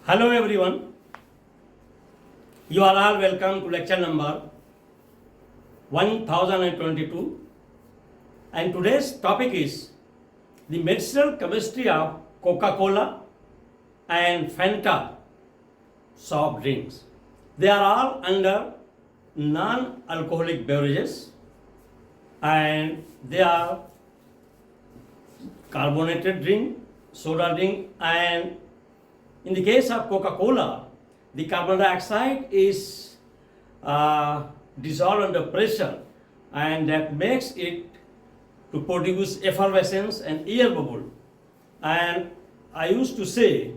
Hello everyone, you are all welcome to lecture number 1022, and today's topic is the medicinal chemistry of Coca Cola and FANTA soft drinks. They are all under non-alcoholic beverages and they are carbonated drink, soda drink, and in the case of Coca Cola, the carbon dioxide is dissolved under pressure, and that makes it to produce effervescence and air bubble. And I used to say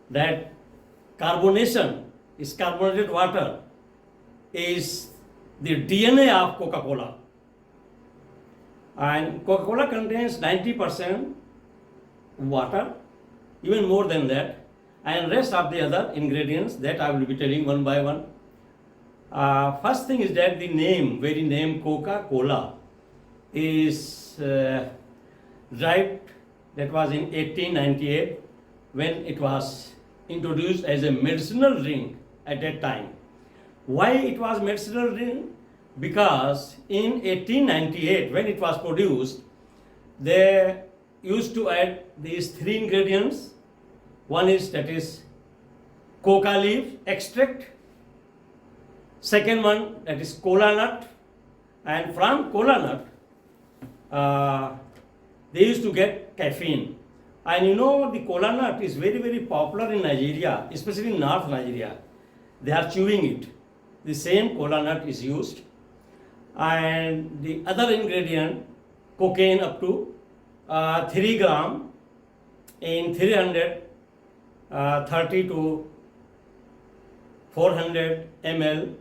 that carbonation is carbonated water is the DNA of Coca Cola. And Coca Cola contains 90% water, even more than that, and rest of the other ingredients that I will be telling one by one. First thing is that the very name Coca Cola is derived, that was in 1898 when it was introduced as a medicinal drink at that time. Why it was medicinal drink? Because in 1898 when it was produced, they used to add these three ingredients. One is that is coca leaf extract, second one that is cola nut, and from cola nut they used to get caffeine. And you know, the cola nut is very popular in Nigeria, especially in North Nigeria. They are chewing it. The same cola nut is used. And the other ingredient, cocaine, up to 3 gram in 330 to 400 ml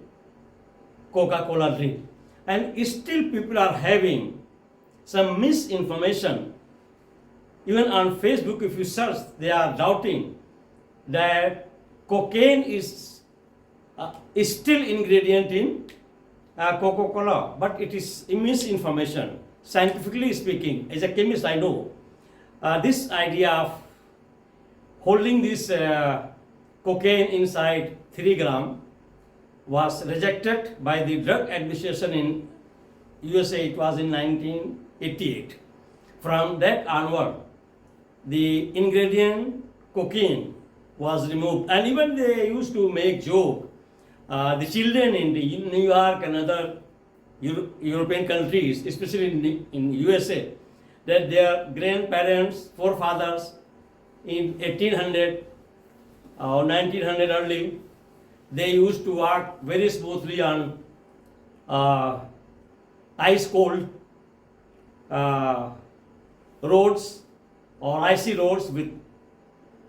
Coca-Cola drink. And still people are having some misinformation. Even on Facebook, if you search, they are doubting that cocaine is still ingredient in Coca-Cola, but it is misinformation. Scientifically speaking, as a chemist, I know this idea of holding this cocaine inside 3 gram was rejected by the Drug Administration in USA. It was in 1988. From that onward, the ingredient cocaine was removed, and even they used to make joke. The children in New York and other European countries, especially in USA, that their grandparents, forefathers in 1800 or 1900 early, they used to walk very smoothly on ice cold roads or icy roads with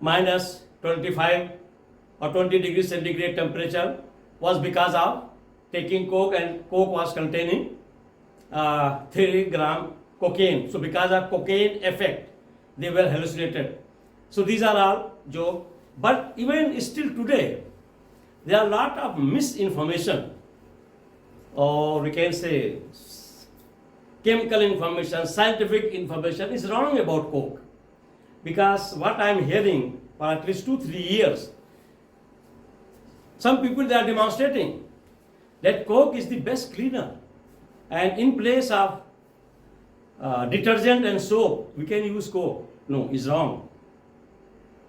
minus 25 or 20 degrees centigrade temperature, was because of taking coke, and coke was containing 3 gram cocaine. So because of cocaine effect, they were hallucinated. So these are all joke. But even still today, there are a lot of misinformation, or we can say chemical information, scientific information is wrong about coke. Because what I am hearing for at least 2-3 years, some people, they are demonstrating that coke is the best cleaner, and in place of detergent and soap we can use coke. No, is wrong.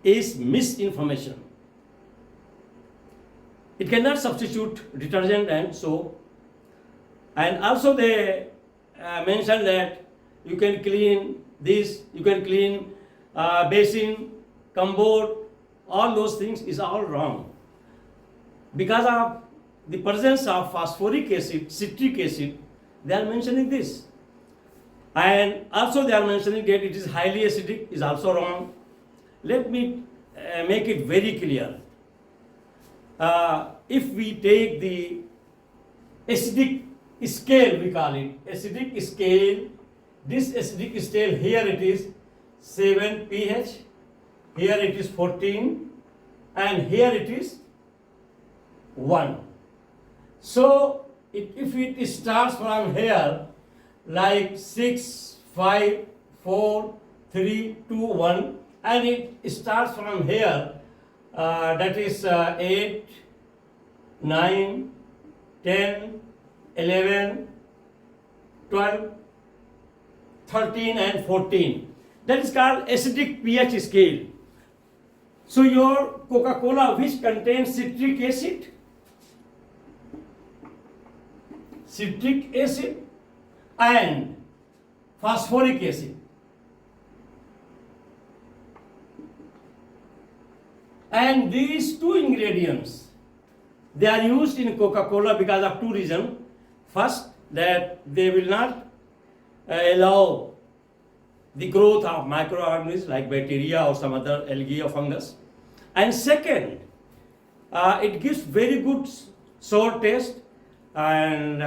Is misinformation. It cannot substitute detergent and soap. And also they mentioned that you can clean this, you can clean basin, cupboard, all those things is all wrong. Because of the presence of phosphoric acid, citric acid, they are mentioning this. And also they are mentioning that it is highly acidic, is also wrong. Let me make it very clear. If we take the acidic scale, we call it acidic scale, this acidic scale, here it is 7 pH, here it is 14, and here it is 1. So if it starts from here like 6, 5, 4, 3, 2, 1, and it starts from here that is 8, 9, 10, 11, 12, 13 and 14. That is called acidic pH scale. So your Coca-Cola, which contains citric acid and phosphoric acid. And these two ingredients, they are used in Coca-Cola because of two reasons. First, that they will not allow the growth of microorganisms like bacteria or some other algae or fungus. And second, it gives very good sour taste and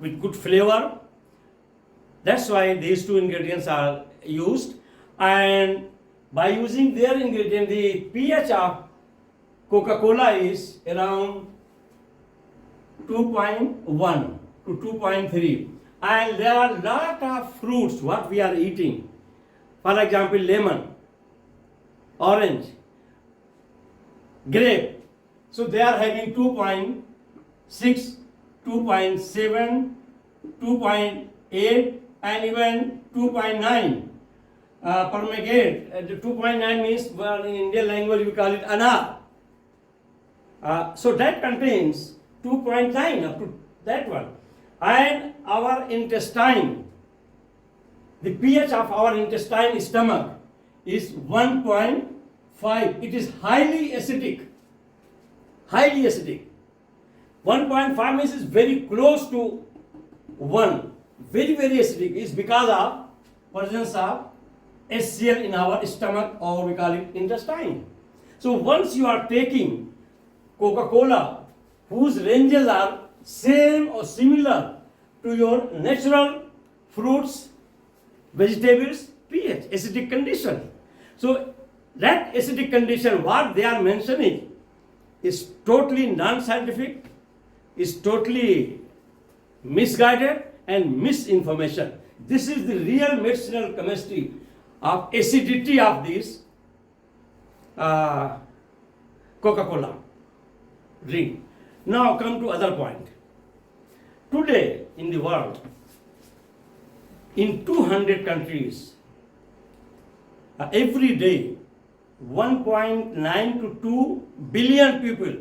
with good flavor. That's why these two ingredients are used. And by using their ingredient, the pH of Coca-Cola is around 2.1 to 2.3. And there are a lot of fruits what we are eating. For example, lemon, orange, grape. So they are having 2.6, 2.7, 2.8 and even 2.9. Pomegranate, 2.9 means, well, in Indian language we call it anar. So that contains 2.9 up to that one. And our intestine, the pH of our intestine stomach is 1.5. It is highly acidic. Highly acidic. 1.5 means is very close to 1. Very, very acidic is because of presence of HCl in our stomach, or we call it intestine. So once you are taking Coca-Cola, whose ranges are same or similar to your natural fruits, vegetables, pH, acidic condition. So that acidic condition, what they are mentioning, is totally non-scientific, is totally misguided and misinformation. This is the real medicinal chemistry of acidity of this Coca-Cola drink. Now come to other point. Today in the world, in 200 countries, every day 1.9 to 2 billion people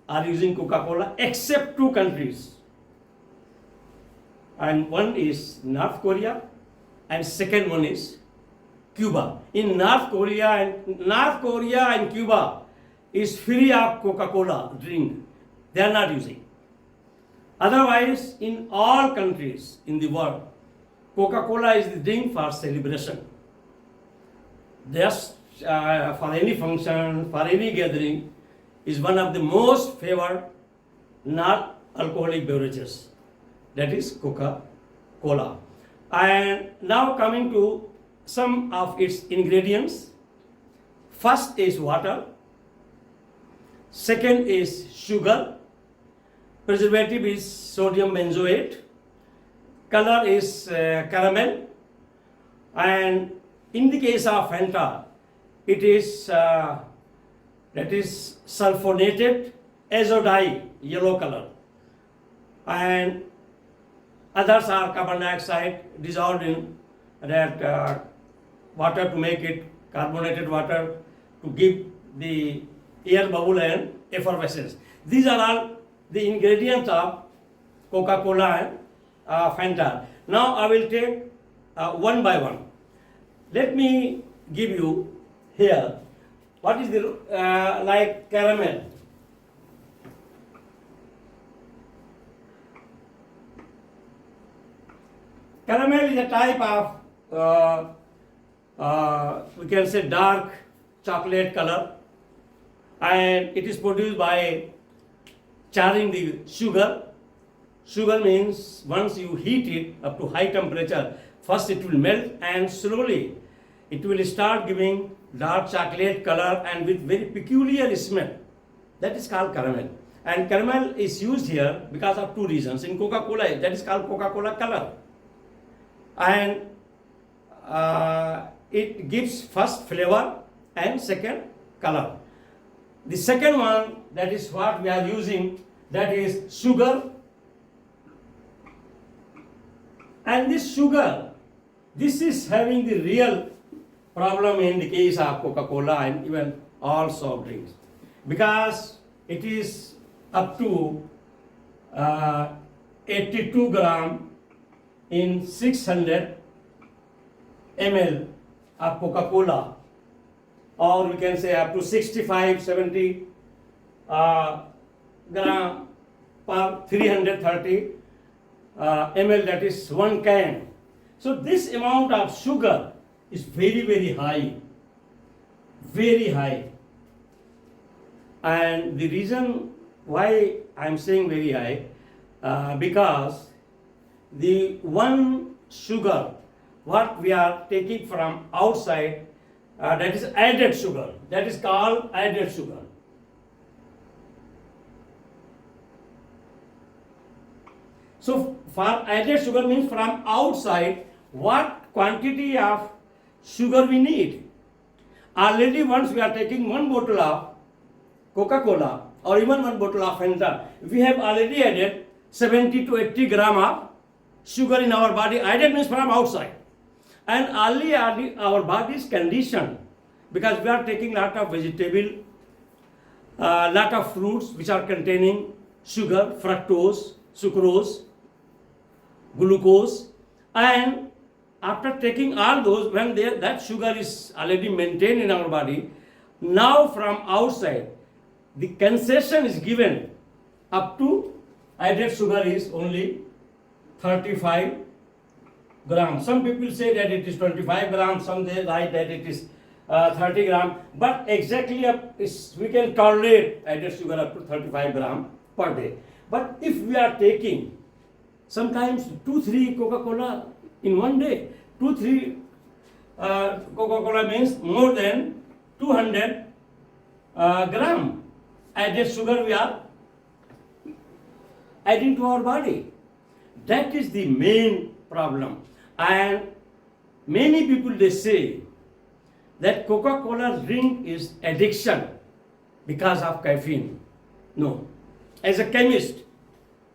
are using Coca-Cola except two countries. And one is North Korea and second one is Cuba. In North Korea and Cuba is free of Coca-Cola drink. They are not using. Otherwise, in all countries in the world, Coca-Cola is the drink for celebration. Just for any function, for any gathering, is one of the most favored non-alcoholic beverages. That is Coca-Cola. And now coming to some of its ingredients. First is water. Second is sugar. Preservative is sodium benzoate. Color is caramel. And in the case of Fanta, it is that is sulfonated azodine, yellow color. And others are carbon dioxide dissolved in that water to make it carbonated water to give the air bubble and effervescence. These are all the ingredients of Coca-Cola and Fanta. Now I will take one by one. Let me give you here what is the like caramel. Caramel is a type of we can say dark chocolate color, and it is produced by charring the sugar. Sugar means once you heat it up to high temperature, first it will melt and slowly it will start giving dark chocolate color and with very peculiar smell. That is called caramel. And caramel is used here because of two reasons. In Coca-Cola, that is called Coca-Cola color. And it gives first flavor and second color. The second one, that is what we are using, that is sugar. And this sugar, this is having the real problem in the case of Coca-Cola and even all soft drinks, because it is up to 82 gram in 600 ml of Coca-Cola, or we can say up to 65, 70 gram per 330 ml, that is one can. So this amount of sugar is very, very high, very high. And the reason why I am saying very high, because the one sugar what we are taking from outside, that is added sugar, that is called added sugar. So for added sugar means from outside what quantity of sugar we need. Already once we are taking one bottle of Coca-Cola or even one bottle of FANTA, we have already added 70 to 80 gram of sugar in our body. Added means from outside. And early our body is conditioned, because we are taking lot of vegetable, lot of fruits which are containing sugar, fructose, sucrose, glucose, and after taking all those, when that sugar is already maintained in our body, now from outside the concession is given up to added sugar is only 35 grams. Some people say that it is 25 grams, some they write that it is 30 grams, but exactly we can tolerate added sugar up to 35 grams per day. But if we are taking sometimes 2-3 Coca-Cola in one day, 2-3 Coca-Cola means more than 200 gram added sugar we are adding to our body. That is the main problem. And many people, they say that Coca-Cola drink is addiction because of caffeine. No. As a chemist,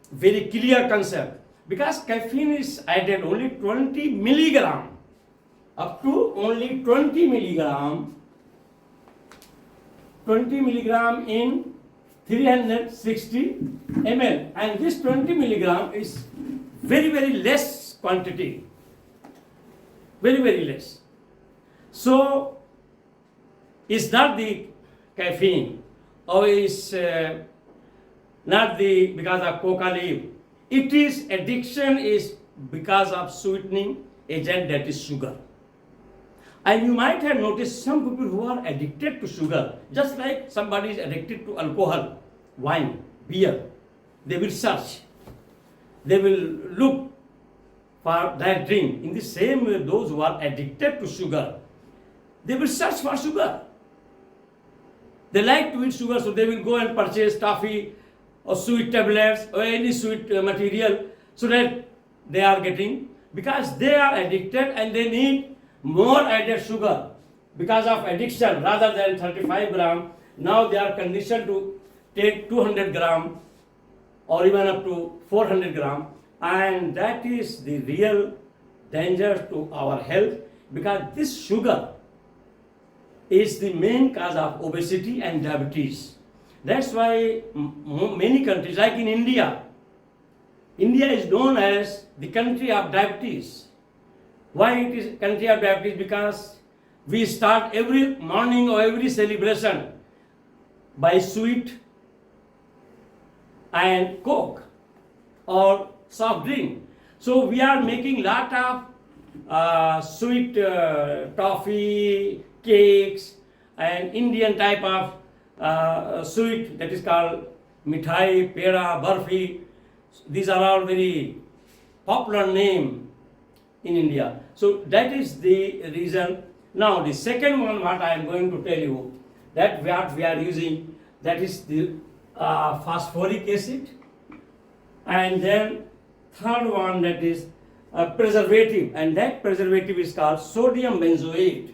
very clear concept. Because caffeine is added only 20 milligram, up to only 20 milligram in 360 ml. And this 20 milligram is very, very less quantity. Very, very less. So, is not the caffeine, or is not the because of coca leaf. It is addiction is because of sweetening agent, that is sugar. And you might have noticed some people who are addicted to sugar, just like somebody is addicted to alcohol, wine, beer. They will search. They will look for that drink. In the same way, those who are addicted to sugar, they will search for sugar. They like to eat sugar, so they will go and purchase toffee or sweet tablets or any sweet material, so that they are getting, because they are addicted and they need more added sugar because of addiction. Rather than 35 gram, now they are conditioned to take 200 gram or even up to 400 gram, and that is the real danger to our health, because this sugar is the main cause of obesity and diabetes. That's why many countries, like in India, India is known as the country of diabetes. Why it is country of diabetes? Because we start every morning or every celebration by sweet and coke or soft drink. So we are making lot of sweet toffee, cakes, and Indian type of sweet, that is called mithai, pera, barfi. These are all very popular name in India. So that is the reason. Now the second one what I am going to tell you, that what we are using, that is the phosphoric acid, and then third one, that is preservative, and that preservative is called sodium benzoate.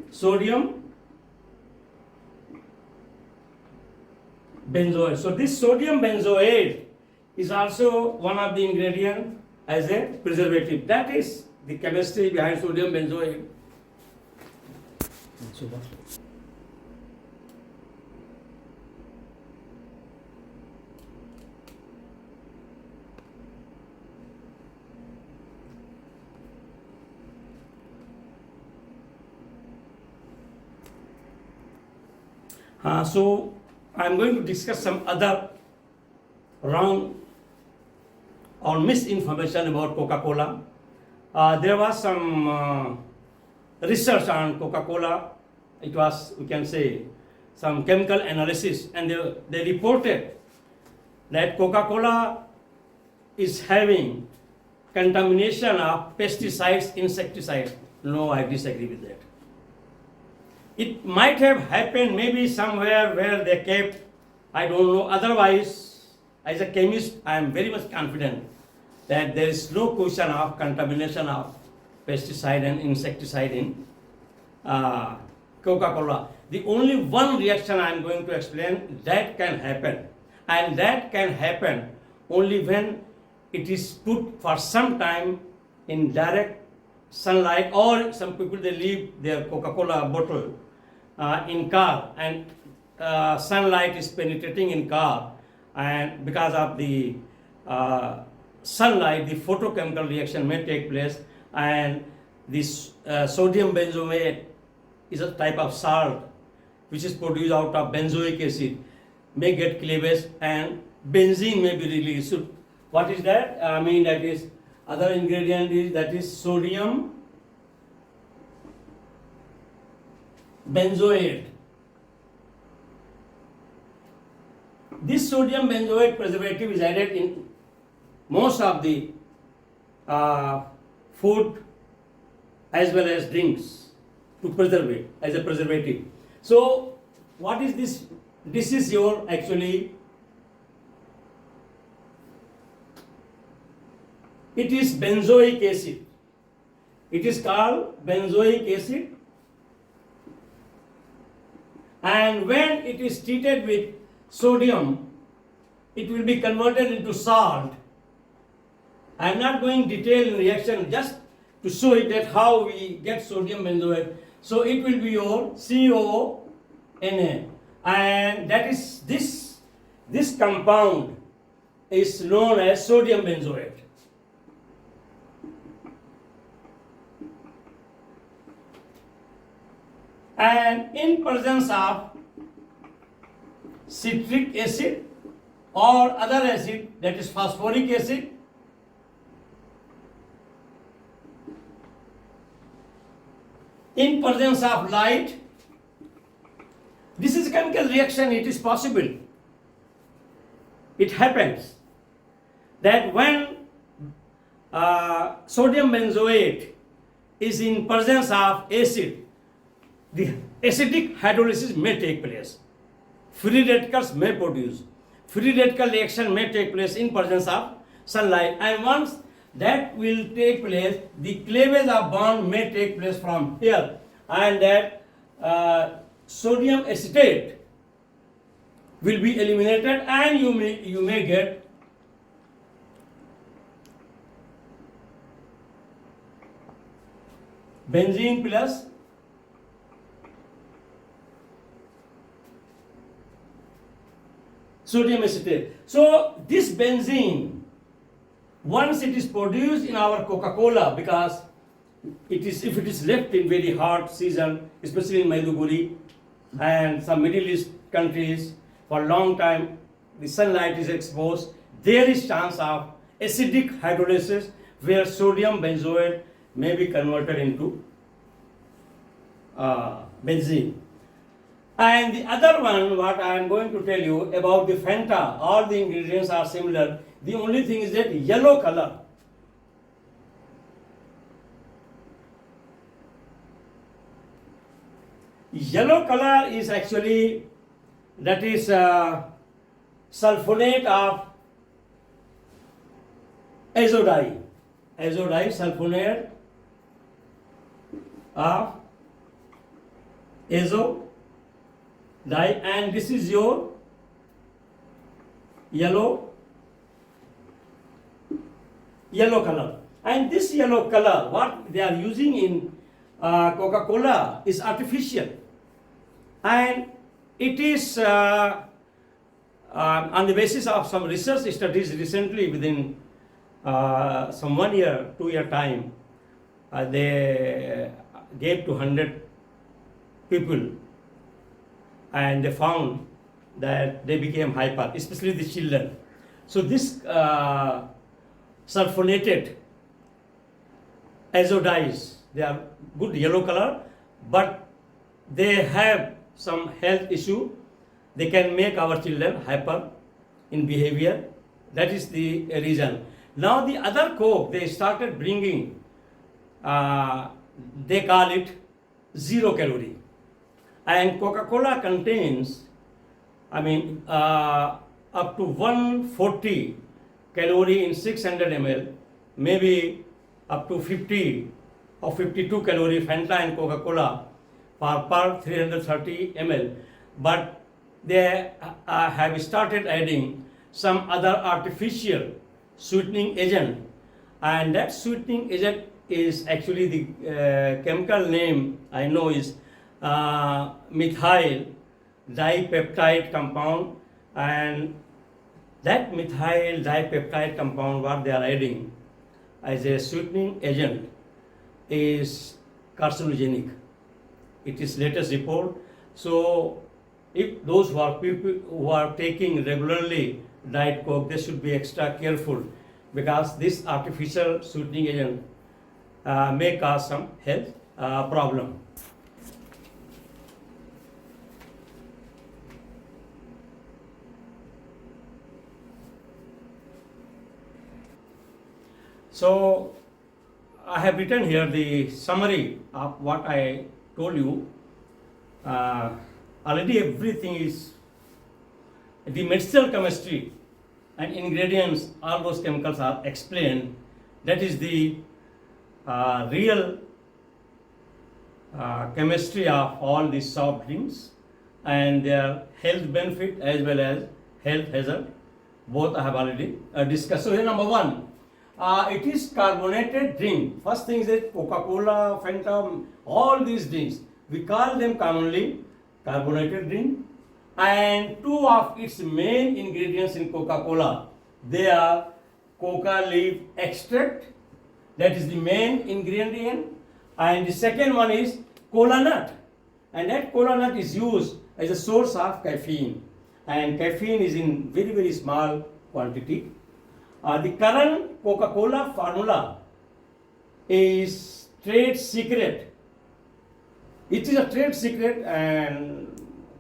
sodium benzoate. So this sodium benzoate is also one of the ingredient as a preservative. That is the chemistry behind sodium benzoate. So I am going to discuss some other wrong or misinformation about Coca-Cola. There was some research on Coca-Cola. It was, we can say, some chemical analysis, and they reported that Coca-Cola is having contamination of pesticides, insecticides. No, I disagree with that. It might have happened maybe somewhere where they kept, I don't know. Otherwise, as a chemist, I am very much confident that there is no question of contamination of pesticide and insecticide in Coca-Cola. The only one reaction I am going to explain that can happen, and that can happen only when it is put for some time in direct sunlight, or some people they leave their Coca-Cola bottle in car, and sunlight is penetrating in car, and because of the sunlight, the photochemical reaction may take place, and this sodium benzoate is a type of salt which is produced out of benzoic acid, may get cleavage, and benzene may be released. So what is that? I mean, that is other ingredient is that is sodium benzoate. This sodium benzoate preservative is added in most of the food as well as drinks to preserve it as a preservative. So what is this? This is your actually, it is benzoic acid. It is called benzoic acid, and when it is treated with sodium, it will be converted into salt. I am not going detail in reaction, just to show it that how we get sodium benzoate. So it will be your CONA, and that is this compound is known as sodium benzoate. And in presence of citric acid or other acid, that is phosphoric acid, in presence of light, this is a chemical reaction. It is possible, it happens that when sodium benzoate is in presence of acid, the acidic hydrolysis may take place. Free radicals may produce. Free radical reaction may take place in presence of sunlight, and once that will take place, the cleavage of bond may take place from here, and that sodium acetate will be eliminated, and you may get benzene plus sodium acetate. So this benzene, once it is produced in our Coca-Cola, because if it is left in very hot season, especially in Maiduguri and some Middle East countries, for a long time the sunlight is exposed, there is chance of acidic hydrolysis where sodium benzoate may be converted into benzene. And the other one, what I am going to tell you about the Fanta, all the ingredients are similar. The only thing is that yellow color. Yellow color is actually, that is sulfonate of azodine. Azodine, sulfonate of azo dye, and this is your yellow color. And this yellow color, what they are using in Coca-Cola is artificial, and it is on the basis of some research studies recently within some 1 year, 2 year time, they gave to 100 people, and they found that they became hyper, especially the children. So this sulfonated azo dyes, they are good yellow color, but they have some health issue. They can make our children hyper in behavior. That is the reason. Now the other Coke they started bringing, they call it 0 calorie. And Coca-Cola contains, up to 140 calorie in 600 ml, maybe up to 50 or 52 calorie Fanta and Coca-Cola per 330 ml. But they have started adding some other artificial sweetening agent, and that sweetening agent is actually the chemical name I know is methyl dipeptide compound, and that methyl dipeptide compound what they are adding as a sweetening agent is carcinogenic. It is latest report. So if those who are people who are taking regularly Diet Coke, they should be extra careful, because this artificial sweetening agent may cause some health problem. So I have written here the summary of what I told you. Already everything is the medicinal chemistry and ingredients, all those chemicals are explained. That is the real chemistry of all these soft drinks and their health benefit as well as health hazard. Both I have already discussed. So here number one, it is carbonated drink. First thing is that Coca-Cola, Fanta, all these drinks, we call them commonly carbonated drink. And two of its main ingredients in Coca-Cola, they are coca leaf extract, that is the main ingredient, and the second one is cola nut, and that cola nut is used as a source of caffeine, and caffeine is in very very small quantity. The current Coca-Cola formula is trade secret. It is a trade secret, and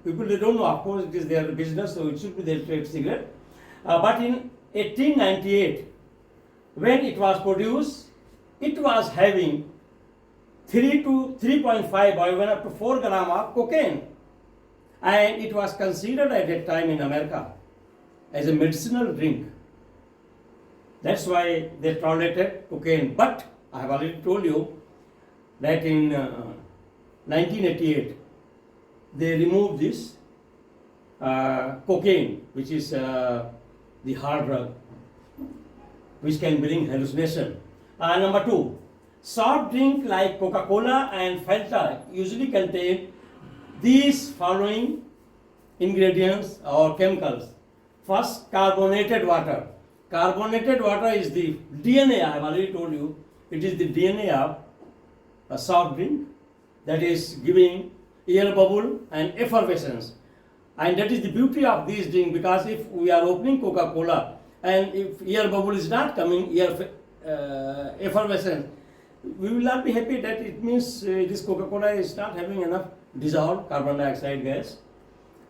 people they don't know. Of course, it is their business, so it should be their trade secret. But in 1898, when it was produced, it was having 3 to 3.5 or even up to 4 gram of cocaine, and it was considered at that time in America as a medicinal drink. That's why they tolerated cocaine. But I have already told you that in 1988 they removed this cocaine, which is the hard drug, which can bring hallucination. Number two, soft drink like Coca-Cola and Fanta usually contain these following ingredients or chemicals. First, carbonated water. Carbonated water is the DNA, I have already told you, it is the DNA of a soft drink, that is giving air bubble and effervescence. And that is the beauty of these drinks, because if we are opening Coca-Cola and if air bubble is not coming, effervescence, we will not be happy. That it means this Coca-Cola is not having enough dissolved carbon dioxide gas.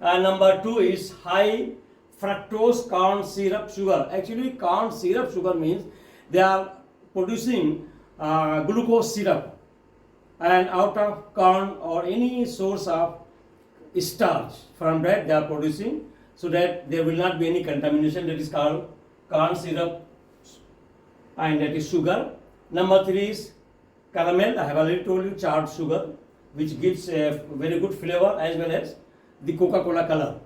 Number two is high fructose corn syrup sugar. Actually, corn syrup sugar means they are producing glucose syrup, and out of corn or any source of starch, from that they are producing, so that there will not be any contamination. That is called corn syrup, and that is sugar. Number three is caramel. I have already told you, charred sugar. which gives a very good flavor as well as the Coca-Cola color.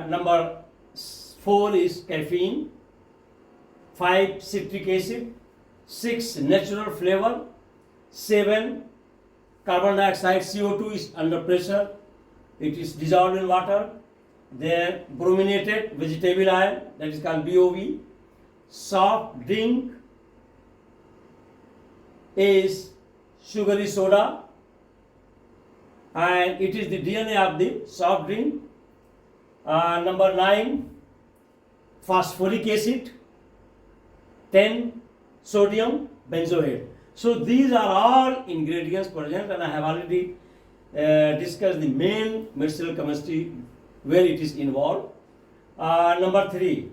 Number 4 is caffeine, 5 citric acid, 6 natural flavor, 7 carbon dioxide CO2 is under pressure, it is dissolved in water. Then brominated vegetable oil, that is called BOV. Soft drink is sugary soda, and it is the DNA of the soft drink. Number 9, phosphoric acid. 10, sodium benzoate. So these are all ingredients present, and I have already discussed the main medicinal chemistry where it is involved. Number 3,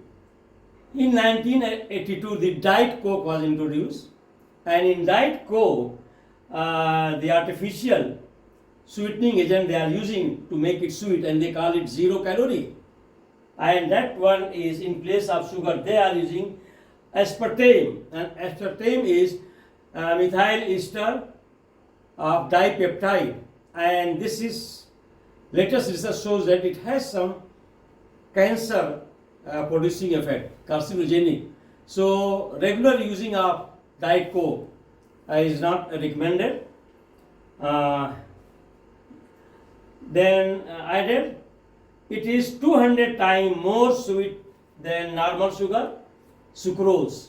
in 1982 the Diet Coke was introduced, and in Diet Coke the artificial sweetening agent they are using to make it sweet, and they call it 0 calorie, and that one is in place of sugar they are using aspartame, and aspartame is methyl ester of dipeptide, and this is latest research shows that it has some cancer producing effect, carcinogenic. So regular using of Diet Coke is not recommended. Then added, it is 200 times more sweet than normal sugar, sucrose.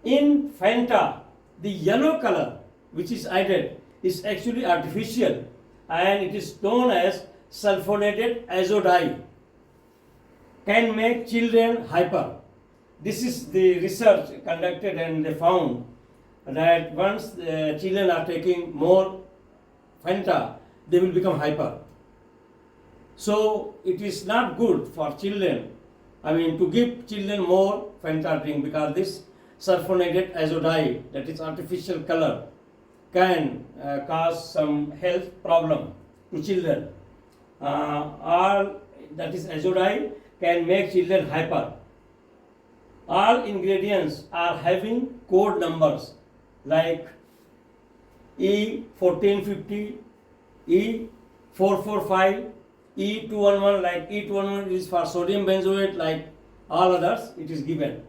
In Fanta, the yellow color which is added is actually artificial, and it is known as sulfonated azodine, can make children hyper. This is the research conducted, and they found that once the children are taking more Fanta, they will become hyper. So it is not good for children, to give children more Fanta drink, because this sulfonated azodine, that is artificial color, can cause some health problem to children. All that is azodine can make children hyper. All ingredients are having code numbers like E1450, E445, E211, like E211 is for sodium benzoate, like all others it is given.